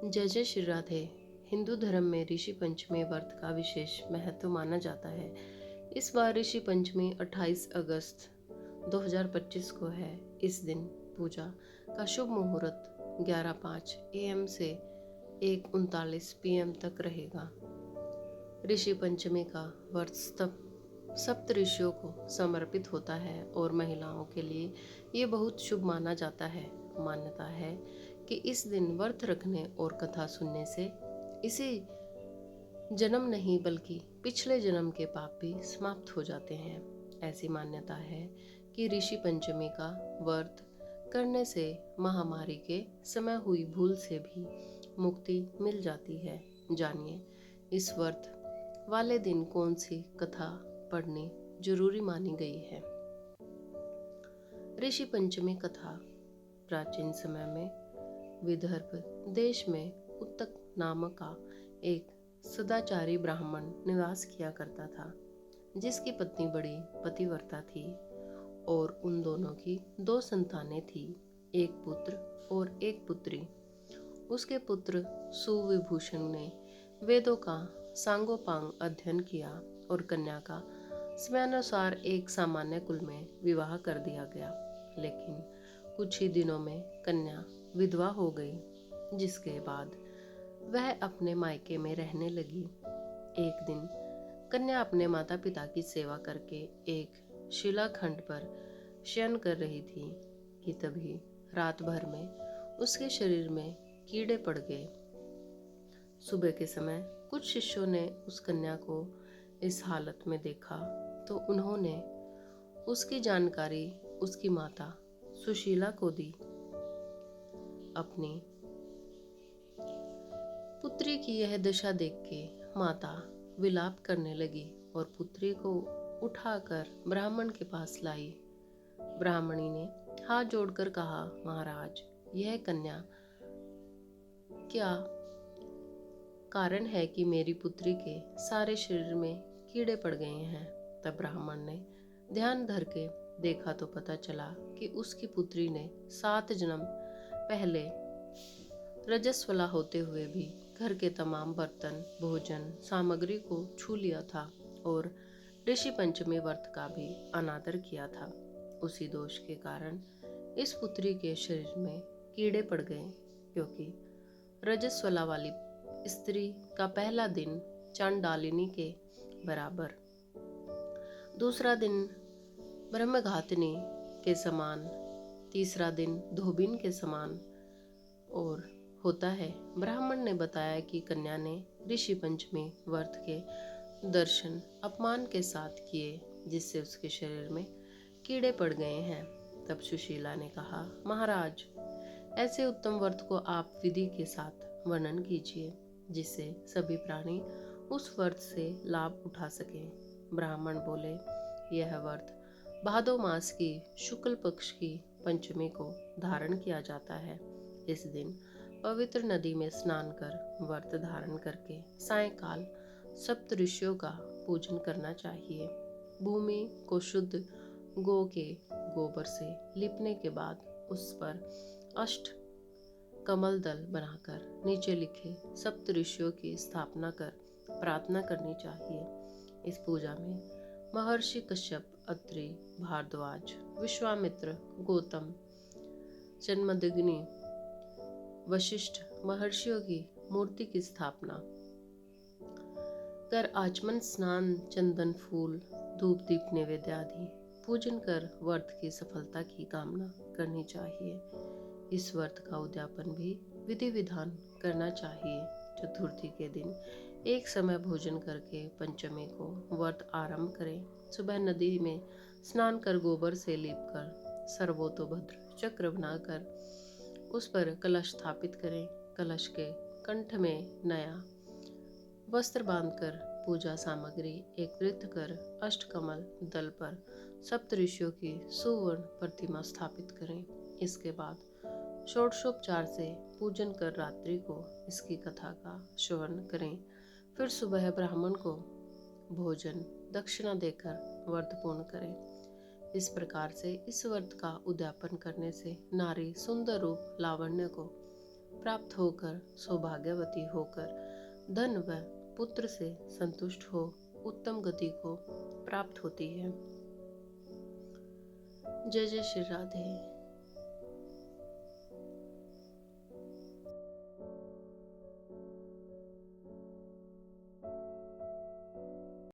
जय जय श्री राधे। हिंदू धर्म में ऋषि पंचमी व्रत का विशेष महत्व माना जाता है। इस बार ऋषि पंचमी 28 अगस्त 2025 को है। इस दिन पूजा का शुभ मुहूर्त 11:05 AM से 1:39 PM तक रहेगा। ऋषि पंचमी का व्रत सप्त ऋषियों को समर्पित होता है और महिलाओं के लिए ये बहुत शुभ माना जाता है। मान्यता है कि इस दिन व्रत रखने और कथा सुनने से इसी जन्म नहीं बल्कि पिछले जन्म के पाप भी समाप्त हो जाते हैं। ऐसी मान्यता है कि ऋषि पंचमी का व्रत करने से महामारी के समय हुई भूल से भी मुक्ति मिल जाती है। जानिए इस व्रत वाले दिन कौन सी कथा पढ़नी जरूरी मानी गई है। ऋषि पंचमी कथा प्राचीन समय में विदर्भ देश में उत्तक नामक का एक सदाचारी ब्राह्मण निवास किया करता था, जिसकी पत्नी बड़ी पतिव्रता थी और उन दोनों की 2 संतानें थी, एक पुत्र और एक पुत्री। उसके पुत्र सुविभूषण ने वेदों का सांगोपांग अध्ययन किया और कन्या का समयानुसार एक सामान्य कुल में विवाह कर दिया गया। लेकिन कुछ ही दिनों में कन्या विधवा हो गई, जिसके बाद वह अपने मायके में रहने लगी। एक दिन कन्या अपने माता पिता की सेवा करके एक शिलाखंड पर शयन कर रही थी कि तभी रात भर में उसके शरीर में कीड़े पड़ गए। सुबह के समय कुछ शिष्यों ने उस कन्या को इस हालत में देखा तो उन्होंने उसकी जानकारी उसकी माता सुशीला को दी। अपनी पुत्री की यह दशा देख के माता विलाप करने लगी और पुत्री को उठाकर ब्राह्मण के पास लाई। ब्राह्मणी ने हाथ जोड़कर कहा, महाराज, यह कन्या क्या कारण है कि मेरी पुत्री के सारे शरीर में कीड़े पड़ गए हैं। तब ब्राह्मण ने ध्यान धर के देखा तो पता चला कि उसकी पुत्री ने 7 जन्म पहले रजस्वला होते हुए भी घर के तमाम बर्तन भोजन सामग्री को छू लिया था और ऋषि पंचमी व्रत का भी अनादर किया था। उसी दोष के कारण इस पुत्री के शरीर में कीड़े पड़ गए, क्योंकि रजस्वला वाली स्त्री का पहला दिन चांडालिनी के बराबर, दूसरा दिन ब्रह्मघातिनी के समान, तीसरा दिन धोबिन के समान और होता है। ब्राह्मण ने बताया कि कन्या ने ऋषि पंचमी व्रत के दर्शन अपमान के साथ किए, जिससे उसके शरीर में कीड़े पड़ गए हैं। तब सुशीला ने कहा, महाराज, ऐसे उत्तम व्रत को आप विधि के साथ वर्णन कीजिए, जिससे सभी प्राणी उस व्रत से लाभ उठा सकें। ब्राह्मण बोले, यह व्रत भादो मास की शुक्ल पक्ष की पंचमी को धारण किया जाता है। इस दिन पवित्र नदी में स्नान कर व्रत धारण करके सायंकाल सप्त ऋषियों का पूजन करना चाहिए। भूमि को शुद्ध गौ के गोबर से लिपने के बाद उस पर अष्ट कमल दल बनाकर नीचे लिखे सप्त ऋषियों की स्थापना कर प्रार्थना करनी चाहिए। इस पूजा में महर्षि कश्यप, अत्रि, भारद्वाज, विश्वामित्र, गौतम, जन्मदग्नि, वशिष्ठ महर्षियों की मूर्ति की स्थापना कर आचमन स्नान, चंदन, फूल, धूप दीप नैवेद्य आदि पूजन कर व्रत की सफलता की कामना करनी चाहिए। इस व्रत का उद्यापन भी विधि विधान करना चाहिए। चतुर्थी के दिन एक समय भोजन करके पंचमी को व्रत आरंभ करें। सुबह नदी में स्नान कर गोबर से लीपकर सर्वतोभद्र चक्र बनाकर उस पर कलश स्थापित करें। कलश के कंठ में नया वस्त्र बांधकर पूजा सामग्री एकत्रित कर अष्टकमल दल पर सप्त ऋषियों की सुवर्ण प्रतिमा स्थापित करें। इसके बाद षोडशोपचार से पूजन कर रात्रि को इसकी कथा का श्रवण करें। फिर सुबह ब्राह्मण को भोजन दक्षिणा देकर व्रत पूर्ण करें। इस प्रकार से इस व्रत का उद्यापन करने से नारी सुंदर रूप लावण्य को प्राप्त होकर सौभाग्यवती होकर धन व पुत्र से संतुष्ट हो उत्तम गति को प्राप्त होती है। जय जय श्री राधे।